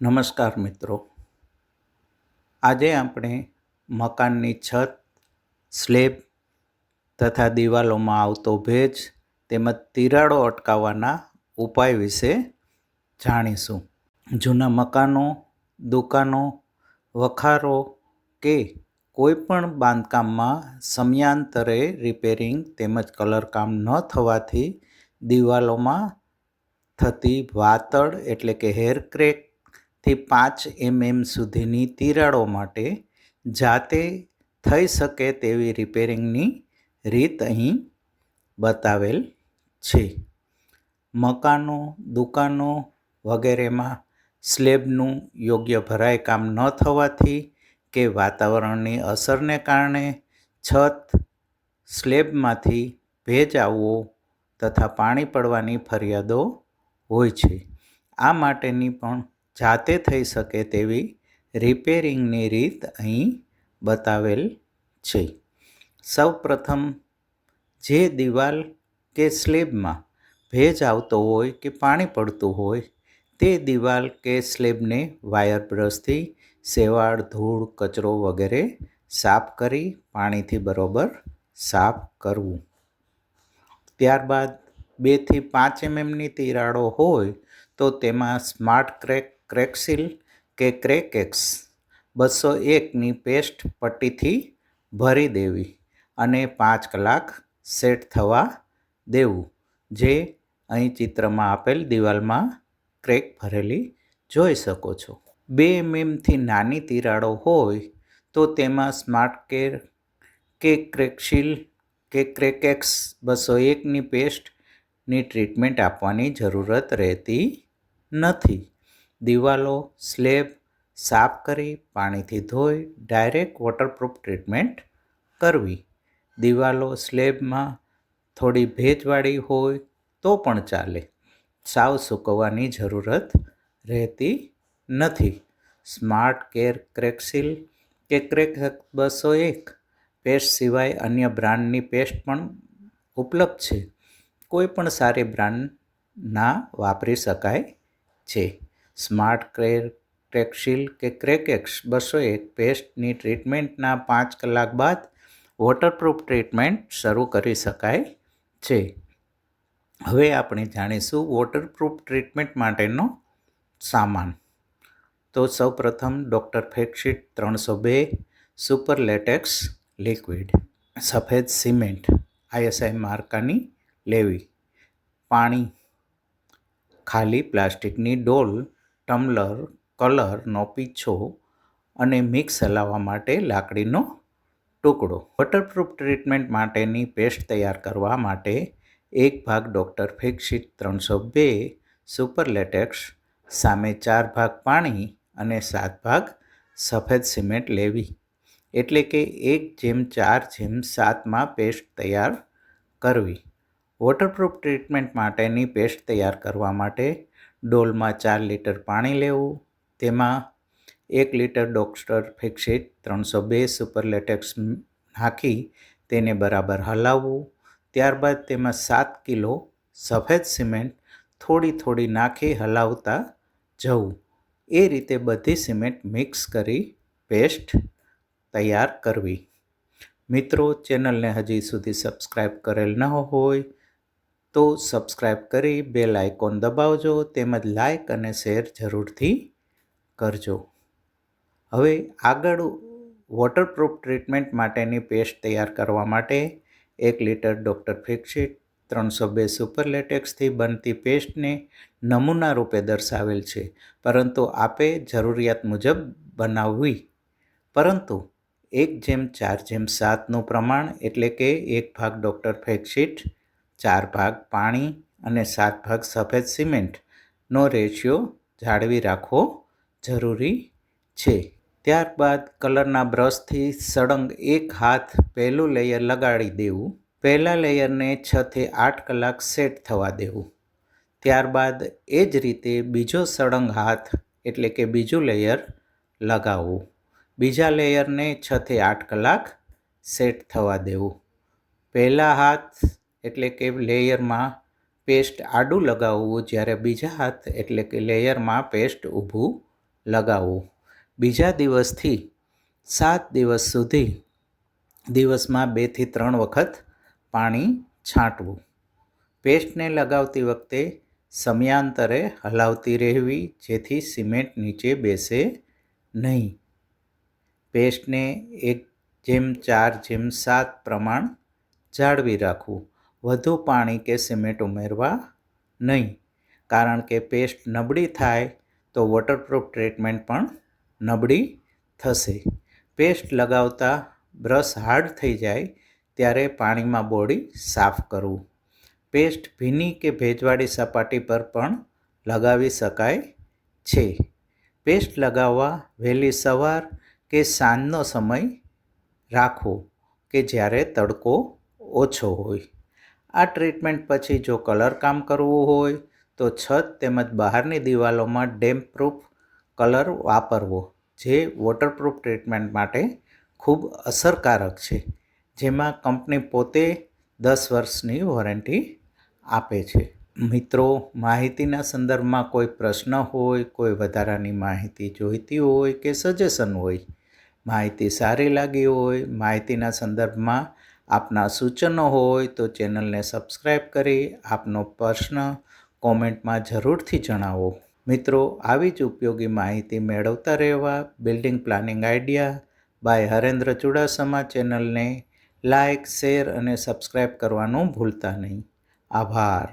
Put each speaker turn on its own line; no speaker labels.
નમસ્કાર મિત્રો, આજે આપણે મકાનની છત, સ્લેબ તથા દિવાલોમાં આવતો ભેજ તેમજ તિરાડો અટકાવવાના ઉપાય વિશે જાણીશું. જૂના મકાનો, દુકાનો, વખારો કે કોઈપણ બાંધકામમાં સમયાંતરે રિપેરિંગ તેમજ કલરકામ ન થવાથી દિવાલોમાં થતી વાતળ એટલે કે હેર ક્રેક થી 5 mm સુધીની તિરાડો માટે જાતે થઈ શકે તેવી રિપેરિંગની રીત અહીં બતાવેલ છે. મકાનો, દુકાનો વગેરેમાં સ્લેબનું યોગ્ય ભરાઈ કામ ન થવાથી કે વાતાવરણની અસરને કારણે છત, સ્લેબમાંથી ભેજ આવવો તથા પાણી પડવાની ફરિયાદો હોય છે. આ માટેની પણ જાતે થઈ શકે તેવી રિપેરિંગની રીત અહીં બતાવેલ છે. સૌપ્રથમ જે દિવાલ કે સ્લેબમાં ભેજ આવતો હોય કે પાણી પડતું હોય તે દિવાલ કે સ્લેબને વાયર બ્રશથી શેવાળ, ધૂળ, કચરો વગેરે સાફ કરી પાણીથી બરોબર સાફ કરવું. ત્યારબાદ 2 થી 5 mmની તિરાડો હોય તો તેમાં સ્માર્ટ ક્રેકસીલ કે ક્રેકેક્સ 201ની પેસ્ટ પટ્ટીથી ભરી દેવી અને 5 કલાક સેટ થવા દેવું. જે અહીં ચિત્રમાં આપેલ દિવાલમાં ક્રેક ભરેલી જોઈ શકો છો. 2 mmથી નાની તિરાડો હોય તો તેમાં સ્માર્ટ કે ક્રેકસીલ કે ક્રેકેક્સ 201ની પેસ્ટની ટ્રીટમેન્ટ આપવાની જરૂરત રહેતી નથી. દિવાલો, સ્લેબ સાફ કરી પાણીથી ધોઈ ડાયરેક્ટ વોટરપ્રૂફ ટ્રીટમેન્ટ કરવી. દિવાલો, સ્લેબમાં થોડી ભેજવાળી હોય તો પણ ચાલે, સાવ સૂકવવાની જરૂરત રહેતી નથી. સ્માર્ટ ક્રેકસીલ કે ક્રેકેક્સ 201 પેસ્ટ સિવાય અન્ય બ્રાન્ડની પેસ્ટ પણ ઉપલબ્ધ છે. કોઈ પણ સારી બ્રાન્ડના વાપરી શકાય છે. સ્માર્ટ ક્રેકસીલ કે ક્રેકેક્સ 201 પેસ્ટની ટ્રીટમેન્ટના 5 કલાક બાદ વોટરપ્રૂફ ટ્રીટમેન્ટ શરૂ કરી શકાય છે. હવે આપણે જાણીશું વોટરપ્રૂફ ટ્રીટમેન્ટ માટેનો સામાન. તો સૌપ્રથમ ડૉક્ટર ફેક્ટશીટ 302 સુપર લેટેક્સ લિક્વિડ, સફેદ સિમેન્ટ ISI માર્કાની લેવી, પાણી, ખાલી પ્લાસ્ટિકની ડોલ, ટમ્બલર, કલરનો પીંછો અને મિક્સ હલાવવા માટે લાકડીનો ટુકડો. વોટરપ્રૂફ ટ્રીટમેન્ટ માટેની પેસ્ટ તૈયાર કરવા માટે 1 ભાગ ડૉક્ટર ફેક્ટશીટ 302 સુપર લેટેક્સ સામે 4 ભાગ પાણી અને 7 ભાગ સફેદ સિમેન્ટ લેવી. એટલે કે 1:4:7 પેસ્ટ તૈયાર કરવી. વોટરપ્રૂફ ટ્રીટમેન્ટ માટેની પેસ્ટ તૈયાર કરવા માટે ડોલમાં 4 લીટર પાણી લેવું. તેમાં 1 લીટર ડૉક્ટર ફેક્ટશીટ 302 સુપર લેટેક્સ નાખી તેને બરાબર હલાવવું. ત્યારબાદ તેમાં 7 કિલો સફેદ સિમેન્ટ થોડી નાખી હલાવતા જવું. એ રીતે બધી સિમેન્ટ મિક્સ કરી પેસ્ટ તૈયાર કરવી. મિત્રો, ચેનલને હજી સુધી સબસ્ક્રાઈબ કરેલ ન હોય તો સબસ્ક્રાઈબ કરી બેલ આઇકોન દબાવજો તેમજ લાઈક અને શેર જરૂરથી કરજો. હવે આગળ વોટરપ્રૂફ ટ્રીટમેન્ટ માટેની પેસ્ટ તૈયાર કરવા માટે 1 લીટર ડૉક્ટર ફેક્ટશીટ 302 સુપર લેટેક્સથી બનતી પેસ્ટને નમૂના રૂપે દર્શાવેલ છે, પરંતુ આપે જરૂરિયાત મુજબ બનાવવી. પરંતુ 1:4:7નું પ્રમાણ એટલે કે 1 ભાગ ડૉક્ટર ફેક્ટશીટ, 4 ભાગ પાણી અને 7 ભાગ સફેદ સિમેન્ટનો રેશિયો જાળવી રાખવો જરૂરી છે. ત્યારબાદ કલરના બ્રશથી સળંગ 1 હાથ પહેલું લેયર લગાડી દેવું. પહેલા લેયરને 6 થી 8 કલાક સેટ થવા દેવું. ત્યારબાદ એ જ રીતે બીજો સળંગ હાથ એટલે કે બીજું લેયર લગાવવું. બીજા લેયરને 6 થી 8 કલાક સેટ થવા દેવું. પહેલા હાથ એટલે કે લેયરમાં પેસ્ટ આડું લગાવવું, જ્યારે બીજા હાથ એટલે કે લેયરમાં પેસ્ટ ઊભું લગાવવું. બીજા દિવસથી 7 દિવસ સુધી દિવસમાં 2 થી 3 વખત પાણી છાંટવું. પેસ્ટને લગાવતી વખતે સમયાંતરે હલાવતી રહેવી જેથી સિમેન્ટ નીચે બેસે નહીં. પેસ્ટને 1:4:7 પ્રમાણ જાળવી રાખવું. વધુ પાણી કે સિમેન્ટ ઉમેરવા નહીં, કારણ કે પેસ્ટ નબળી થાય તો વોટરપ્રૂફ ટ્રીટમેન્ટ પણ નબળી થશે. પેસ્ટ લગાવતા બ્રશ હાર્ડ થઈ જાય ત્યારે પાણીમાં બોળી સાફ કરવું. પેસ્ટ ભીની કે ભેજવાળી સપાટી પર પણ લગાવી શકાય છે. પેસ્ટ લગાવવા વહેલી સવાર કે સાંજનો સમય રાખવો કે જ્યારે તડકો ઓછો હોય. આ ટ્રીટમેન્ટ પછી જો કલર કામ કરવું હોય તો છત તેમજ બહારની દિવાલોમાં ડેમ્પ પ્રૂફ કલર વાપરવો, જે વોટરપ્રૂફ ટ્રીટમેન્ટ માટે ખૂબ અસરકારક છે, જેમાં કંપની પોતે 10 વર્ષની વોરંટી આપે છે. મિત્રો, માહિતીના સંદર્ભમાં કોઈ પ્રશ્ન હોય, કોઈ વધારાની માહિતી જોઈતી હોય કે સજેશન હોય, માહિતી સારી લાગી હોય, માહિતીના સંદર્ભમાં આપના સૂચનો હોય તો ચેનલને સબસ્ક્રાઈબ કરી આપનો પ્રશ્ન કોમેન્ટમાં જરૂરથી જણાવો. મિત્રો, આવી જ ઉપયોગી માહિતી મેળવતા રહેવા building planning idea by Harendra Chudasama ચેનલને લાઇક, શેર અને સબસ્ક્રાઈબ કરવાનું ભૂલતા નહીં. આભાર.